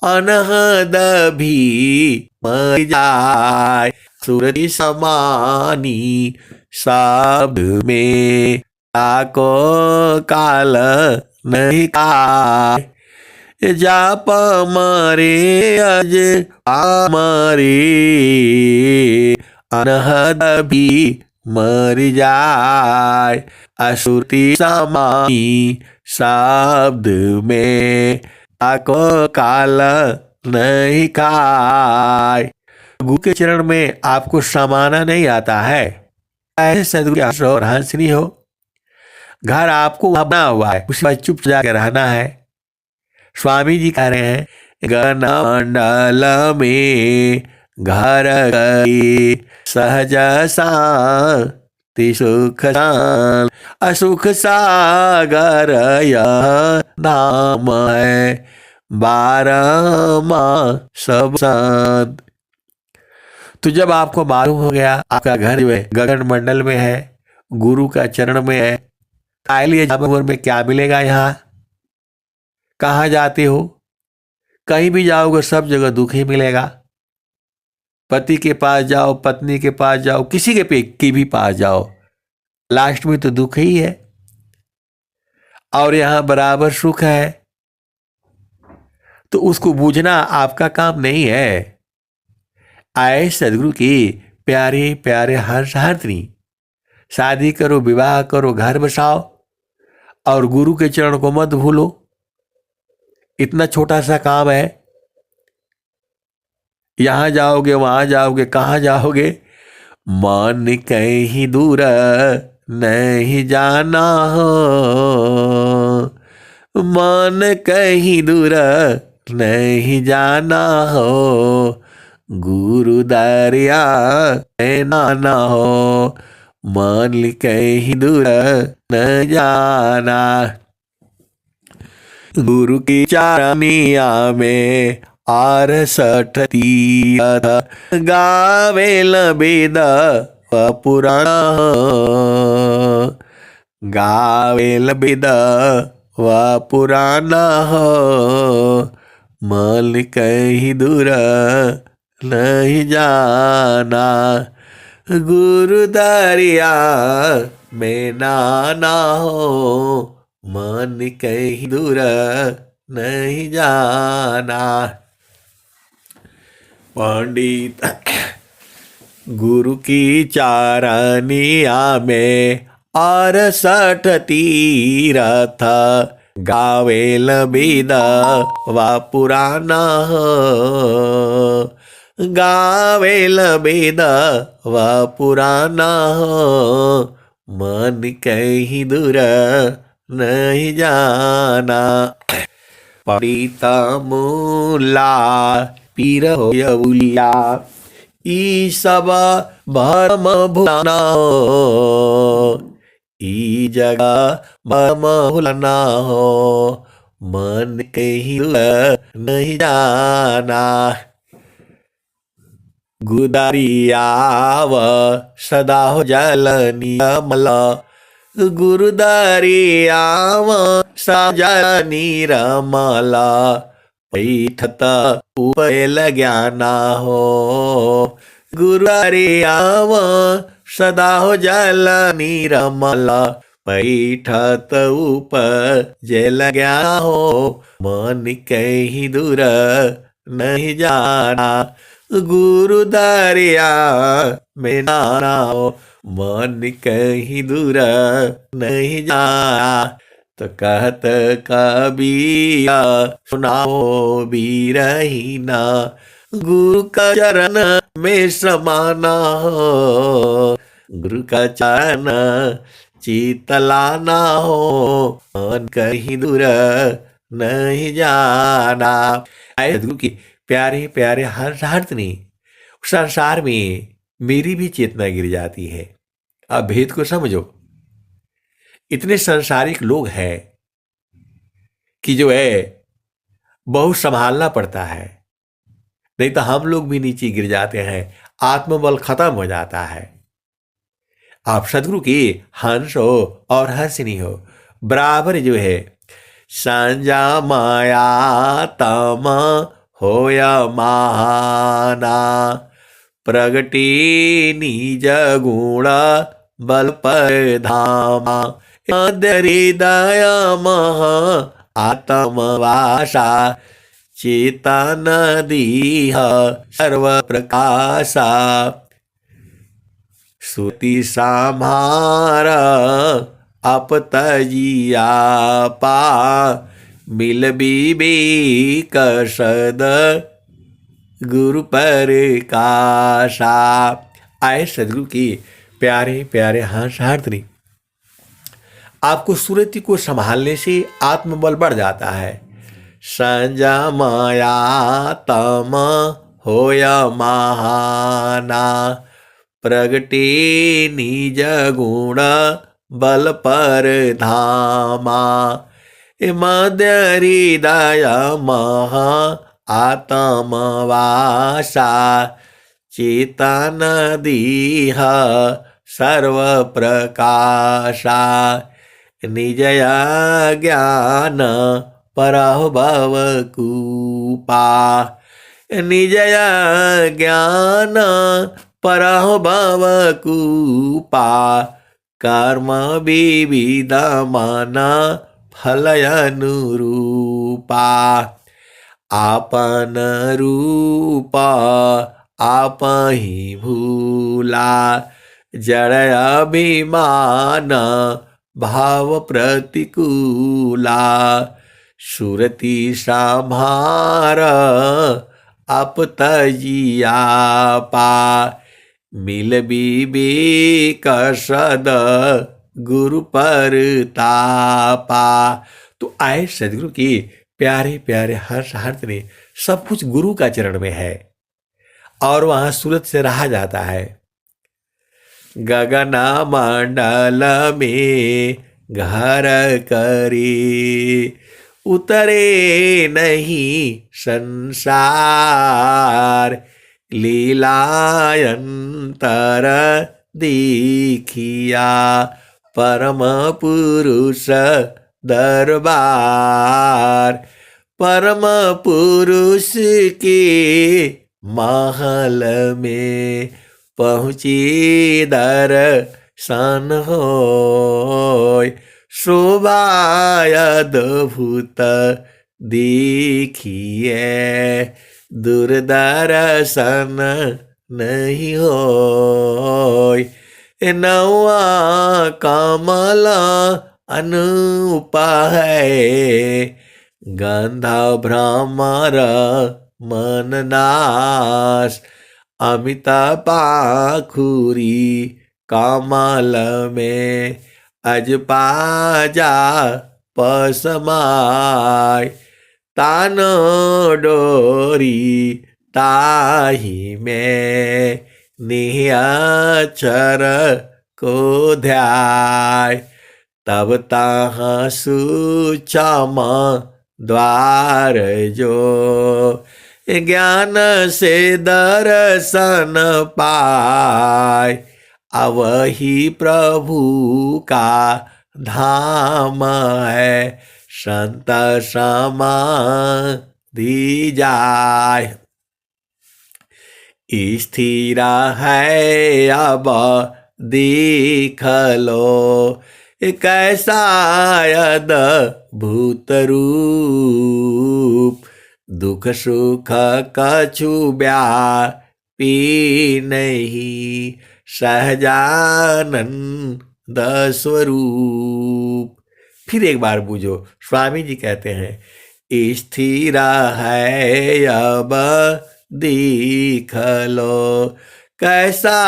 अनहद भी मर जाए, सुरति समानी शब्द में ताको काल नहीं काय। जाप मरे अज आमरे, अनहद भी मर जाए, अश्रुति समानी शब्द में ताको काल नहीं काय। गुरु के चरण में आपको समाना नहीं आता है, ऐसे सदगुरु के आश्रय और हंसनी हो। घर आपको वहां बना हुआ है, उसी पर चुप जाकर रहना है। स्वामी जी कह रहे हैं गण मंडल में घर गई, सहज शांति सुख शांत, असुख सागर यह नाम है, बारहमा सब शांत। तो जब आपको मालूम हो गया आपका घर जो है गगन मंडल में है, गुरु का चरण में है, लिए में क्या मिलेगा? यहाँ कहाँ जाते हो? कहीं भी जाओगे सब जगह दुख ही मिलेगा। पति के पास जाओ, पत्नी के पास जाओ, किसी के भी पास जाओ, लास्ट में तो दुख ही है। और यहाँ बराबर सुख है, तो उसको बूझना आपका काम नहीं है। आए सदगुरु की प्यारे प्यारे हर्षहार्थिनी, शादी करो, विवाह करो, घर बसाओ, और गुरु के चरण को मत भूलो। इतना छोटा सा काम है, यहां जाओगे वहां जाओगे, कहां जाओगे? मन कहीं दूर नहीं जाना हो, मन कहीं दूर नहीं जाना हो, गुरु दरिया नाना हो, मन कहीं दूर न जाना। गुरु की चारनिया में 68 तीर्थ, गावे वेद व पुराण, गावे वेद व पुराण हो, मन कहीं दूर नहीं जाना, गुरु दरिया में नाना हो, मन कहीं दूर नहीं जाना। पंडित गुरु की चारनिया में 68 तीर्थ, गावेल वेद व पुराण हो, गावेल वेद व पुराण हो, मन कहीं दूर नहीं जाना। पंडित मूला पीर हो यौलिया, ई सब भरम भुलाना हो, ई जगह भरम भुलाना हो, मन कहीं दूर नहीं जाना। गुरुदरियाव सदा हो जल नियमल, गुरुदरियाव सजल निरमल, पैठत उपल ज्ञाना हो, गुरुदरियाव सदा हो जल निरमल, पैठत उपजल ज्ञान हो, मन कहीं दूर नहीं जाना, गुरु दरिया में नाना हो, मन कहीं दूर नहीं जाना। तो कहत कबीरा सुनाओ बीरहीना, गुरु का चरण में समाना हो, गुरु का चरण चितलाना हो, मन कहीं दूर नहीं जाना। गुरु की प्यारे प्यारे हर्षहार्थिनी, संसार में मेरी भी चेतना गिर जाती है। अब भेद को समझो, इतने संसारिक लोग हैं कि जो है बहुत संभालना पड़ता है, नहीं तो हम लोग भी नीचे गिर जाते हैं, आत्मबल खत्म हो जाता है। आप सदगुरु की हंस हो और हंसनी हो, बराबर जो है सांझा माया तम होय महाना प्रगटे निज गुण बल पर धामा मध्य हृदय मह आत्मवासा चेतन दीह सर्व प्रकाशा श्रुति समार अपतजिया पा मिल विवेक सद गुरु पर काशा। आए सदगुरु की प्यारे प्यारे हंसार्थ, आपको सुरति को संभालने से आत्मबल बढ़ जाता है। संजमया तम होय महाना प्रगटे निज गुण बल पर धामा मध्य हृदय मह आत्मवासा चेतन दीह सर्व प्रकाशा निजया ज्ञान परभव कूपा निजया ज्ञान परभव कूपा कर्म विविध मन फलयनुरूपा आपन रूप आपहि भूला जड़ अभिमान भाव प्रतिकूला सुरति संभार आप तजिया पा मिल विवेक सद गुरु पर तापा। तो आए सदगुरु की प्यारे प्यारे हर्ष ने सब कुछ गुरु का चरण में है और वहां सूरत से रहा जाता है। गगन मंडल में घर करे उतरे नहीं संसार लीलायंतर देखिया परम पुरुष दरबार परम पुरुष के महल में पहुँची दर्शन होय शोभाय अद्भुत देखिए दूरदर्शन नहीं होय नौआ कमल अनूप है गंधा भ्रमर मन नाश अमित पाखुरी कमल में अजपाजा पसमाय तान डोरी ताही में निहचर को ध्याय तब ताह सुचम द्वार जो ज्ञान से दर्शन पाय अवही प्रभु का धाम है संत समाधि जाय स्थिर है अब देख लो कैसा अद्भुत रूप दुख सुख कछु व्यापी नहीं सहजानंद स्वरूप। फिर एक बार बूझो, स्वामी जी कहते हैं स्थिर है अब देख लो कैसा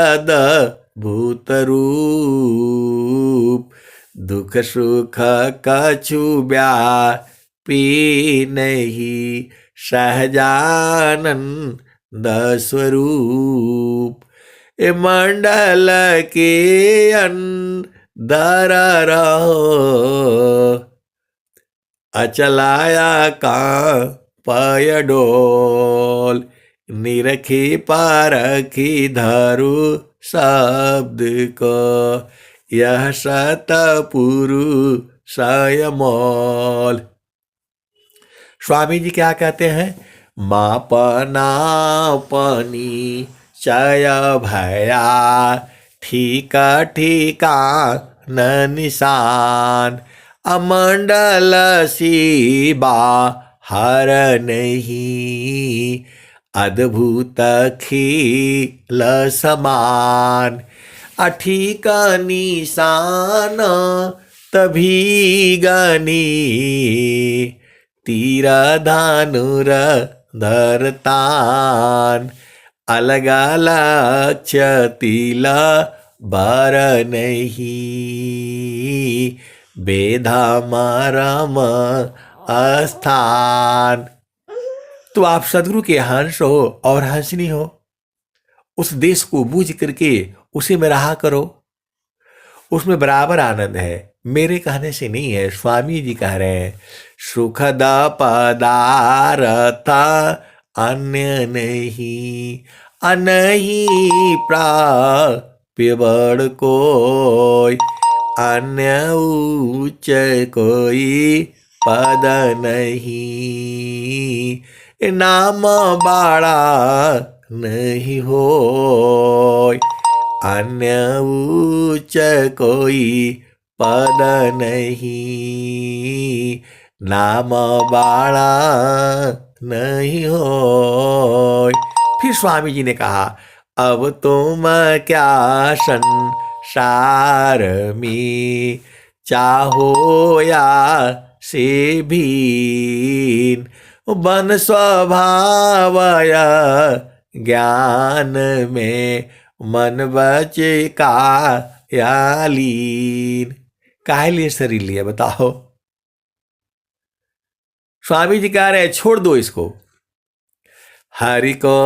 अद्भुत रूप दुख सुख कछु व्यापी नहीं सहजानंद स्वरूप मंडल के अंदर रहो अचलाया का पय डोल निरखी पारखी धरु शब्द को यह सतपुरुष मोल। स्वामी जी क्या कहते हैं? मापनापनी चय भया ठीका ठीका न निशान अमंडल शिबा हर नहीं अद्भुत खिल समान अठीक निशान तभी गनी तीर धनुर धरतान अलग लक्ष्य तिल बर नहीं बेधा मरम अस्थान। तो आप सदगुरु के हंस हो और हंसनी हो, उस देश को बूझ करके उसी में रहा करो, उसमें बराबर आनंद है। मेरे कहने से नहीं है, स्वामी जी कह रहे हैं सुखद पदार्थ अन्य नहीं अनही प्राप्य बड़ कोई अन्य उच्च कोई पद नहीं नाम बाड़ा नहीं हो अन्य उच्च कोई पद नहीं नाम बाड़ा नहीं हो। फिर स्वामी जी ने कहा अब तुम क्या संसार में चाहो या से भीन बन स्वभावया ज्ञान में मन बचे का या लीन। काहे लिए शरीर लिया बताओ? स्वामी जी कह रहे छोड़ दो इसको। हरि को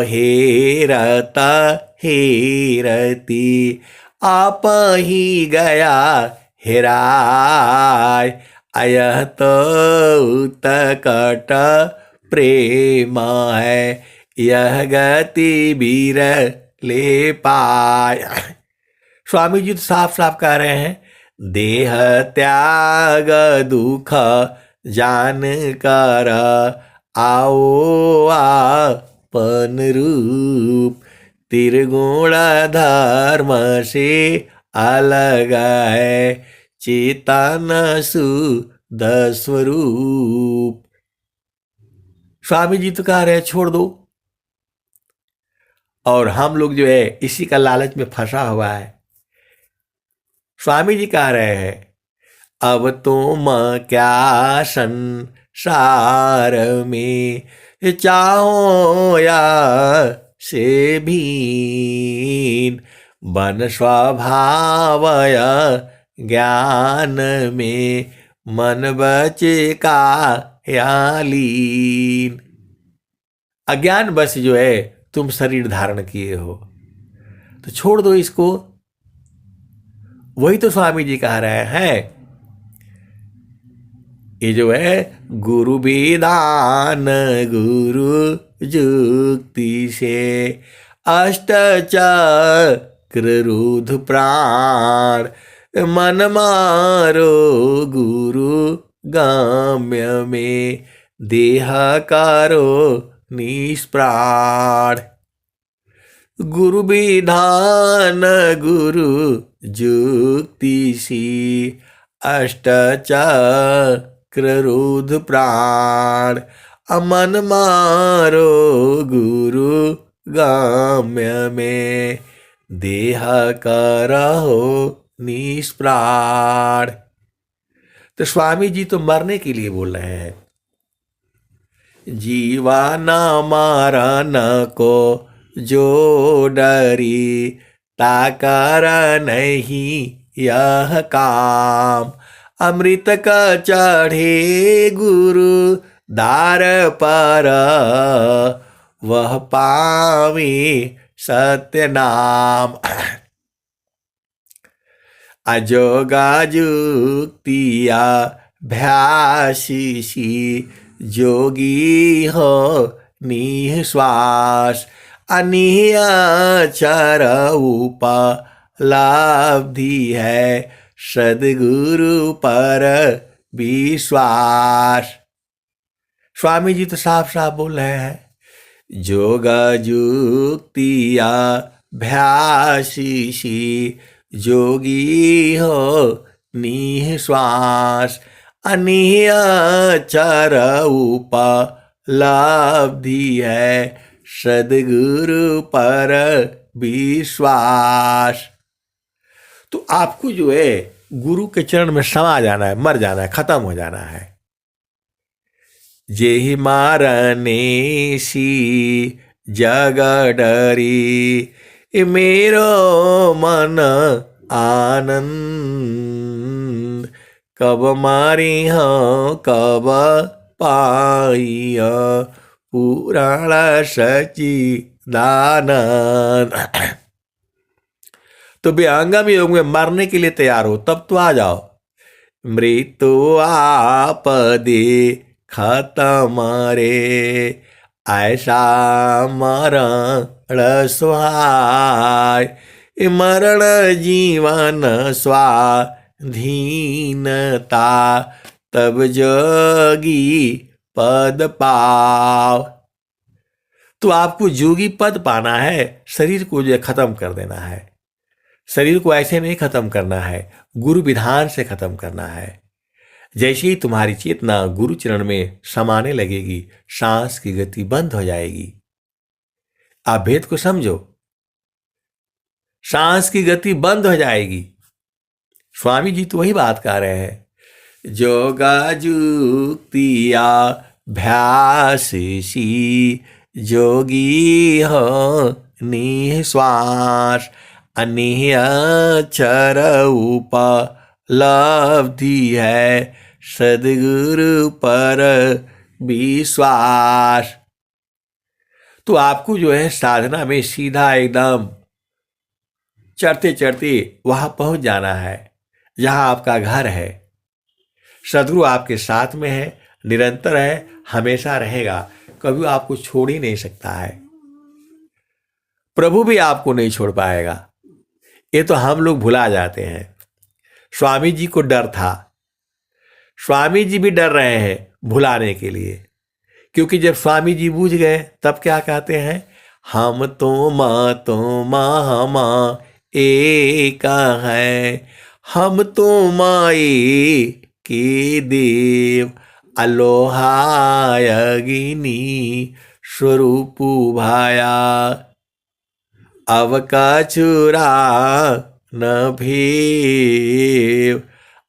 हेरता हेरती आप ही गया हेराय अयह तो उतकट प्रेम है यह गति वीर ले पाय। स्वामी जी तो साफ साफ कह रहे हैं देह त्याग दुख जान कर आओ आपन रूप त्रिगुण धर्म से अलग है चेतन शुद्ध स्वरूप। स्वामी जी तो कह रहे हैं छोड़ दो, और हम लोग जो है इसी का लालच में फंसा हुआ है। स्वामी जी कह रहे हैं अब तुम क्या संसार में चाहो या से भीन बन स्वभावया ज्ञान में मन बचे का या लीन। अज्ञान बस जो है तुम शरीर धारण किए हो तो छोड़ दो इसको। वही तो स्वामी जी कह रहे हैं ये जो है गुरु विधान गुरु जुक्ति से अष्ट चक्र रुद्ध प्राण मन मारो गुरु गाम्य में देह कारो निष्प्राण। गुरु विधान गुरु जुक्ति सी अष्ट चक्र रुद्ध प्राण अमन मारो गुरु गाम्य में देह करहो निष्प्राण। तो स्वामी जी तो मरने के लिए बोल रहे हैं। जीवा न मरण को जो डरी ताकर नहीं यह काम अमृत का चढ़े गुरु दार पर वह पावे सत्य नाम। अजोगा जुक्तिया भ्यासी जोगी हो निश्वास अनिहचर उपलब्धि है सद्गुरु पर विश्वास। स्वामी जी तो साफ साफ बोल रहे हैं, जोग जुक्तिया भ्यासीसी जोगी हो निःश्वास अनियचर उपलब्धि है सद्गुरु पर विश्वास। तो आपको जो है गुरु के चरण में समा जाना है, मर जाना है, खत्म हो जाना है। जेहि मारने सी जग डरी मेरो मन आनंद कब मारी हाँ कब पाइया पुराण सच्चिदानंद। तो विहंगम योग में मरने के लिए तैयार हो तब तो आ जाओ। मृत्यु आपदे खत्म रे ऐसा मरण सुहाय मरण जीवन स्वाधीनता तब जोगी पद पाव। तो आपको जोगी पद पाना है, शरीर को जो खत्म कर देना है। शरीर को ऐसे नहीं खत्म करना है, गुरु विधान से खत्म करना है। जैसे ही तुम्हारी चेतना गुरु चरण में समाने लगेगी, सांस की गति बंद हो जाएगी। आप भेद को समझो, सांस की गति बंद हो जाएगी। स्वामी जी तो वही बात कह रहे हैं, जोगा जुक्तिया भ्यासी जोगी हो निःश्वास अनियचर उपलब्धि है सद्गुरु पर विश्वास। तो आपको जो है साधना में सीधा एकदम चढ़ते चढ़ते वहां पहुंच जाना है जहां आपका घर है। सद्गुरु आपके साथ में है, निरंतर है, हमेशा रहेगा, कभी आपको छोड़ ही नहीं सकता है। प्रभु भी आपको नहीं छोड़ पाएगा। ये तो हम लोग भुला जाते हैं। स्वामी जी को डर था, स्वामी जी भी डर रहे हैं भुलाने के लिए, क्योंकि जब स्वामी जी बूझ गए तब क्या कहते हैं, हम तो माँ एक है, हम तो माई के देव अलोहायगिनी स्वरूप भाया अब का चुरा न भेव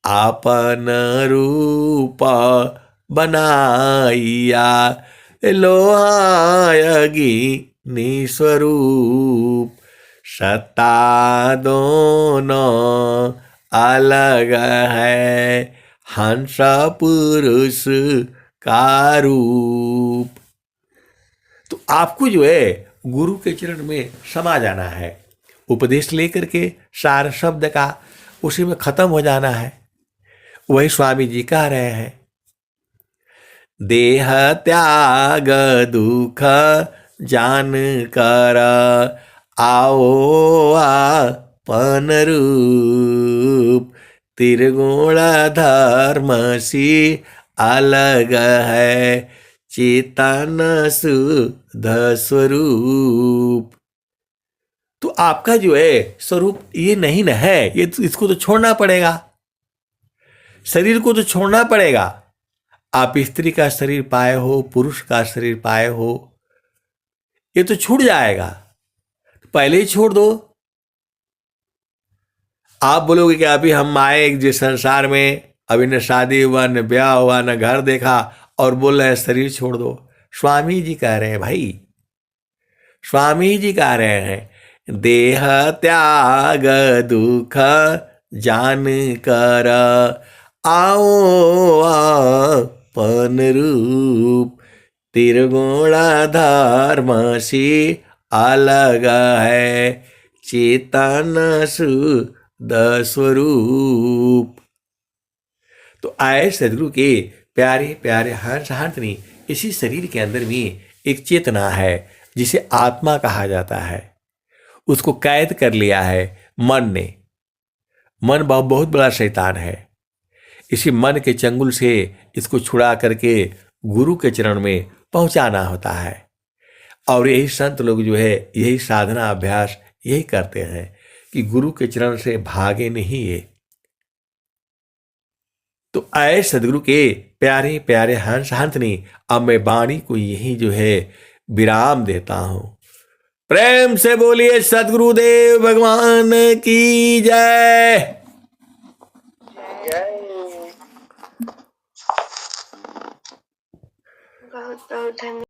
आपन रूप बनाइया लोहायगिनी स्वरूप सत्ता दोनों अलग है हंस पुरुष का रूप। तो आपको जो है गुरु के चरण में समा जाना है, उपदेश लेकर के सार शब्द का उसी में खत्म हो जाना है। वही स्वामी जी कह रहे हैं, देह त्याग दुख जान कर आओ आपन रूप त्रिगुण धर्म सी अलग है चेतन शुद्ध स्वरूप। तो आपका जो है स्वरूप ये नहीं न है, ये तो इसको तो छोड़ना पड़ेगा, शरीर को तो छोड़ना पड़ेगा। आप स्त्री का शरीर पाए हो, पुरुष का शरीर पाए हो, ये तो छूट जाएगा, पहले ही छोड़ दो। आप बोलोगे कि अभी हम आए जिस संसार में, अभी न शादी हुआ न ब्याह हुआ न घर देखा और बोल रहे हैं शरीर छोड़ दो। स्वामी जी कह रहे हैं भाई, स्वामी जी कह रहे हैं देह त्याग दुख जान कर आओ आपन रूप त्रिगुण धर्म से अलग है चेतन शुद्ध स्वरूप। तो आए सदगुरु के प्यारे प्यारे हंस हंसनी, इसी शरीर के अंदर में एक चेतना है जिसे आत्मा कहा जाता है, उसको कैद कर लिया है मन ने। मन बहुत बड़ा शैतान है, इसी मन के चंगुल से इसको छुड़ा करके गुरु के चरण में पहुंचाना होता है। और यही संत लोग जो है यही साधना अभ्यास यही करते हैं कि गुरु के चरण से भागे नहीं ये। तो आए सदगुरु के प्यारे प्यारे हंस हंसनी, अब मैं वाणी को यही जो है विराम देता हूं। प्रेम से बोलिए सदगुरुदेव भगवान की जय। बहुत बहुत धन्यवाद।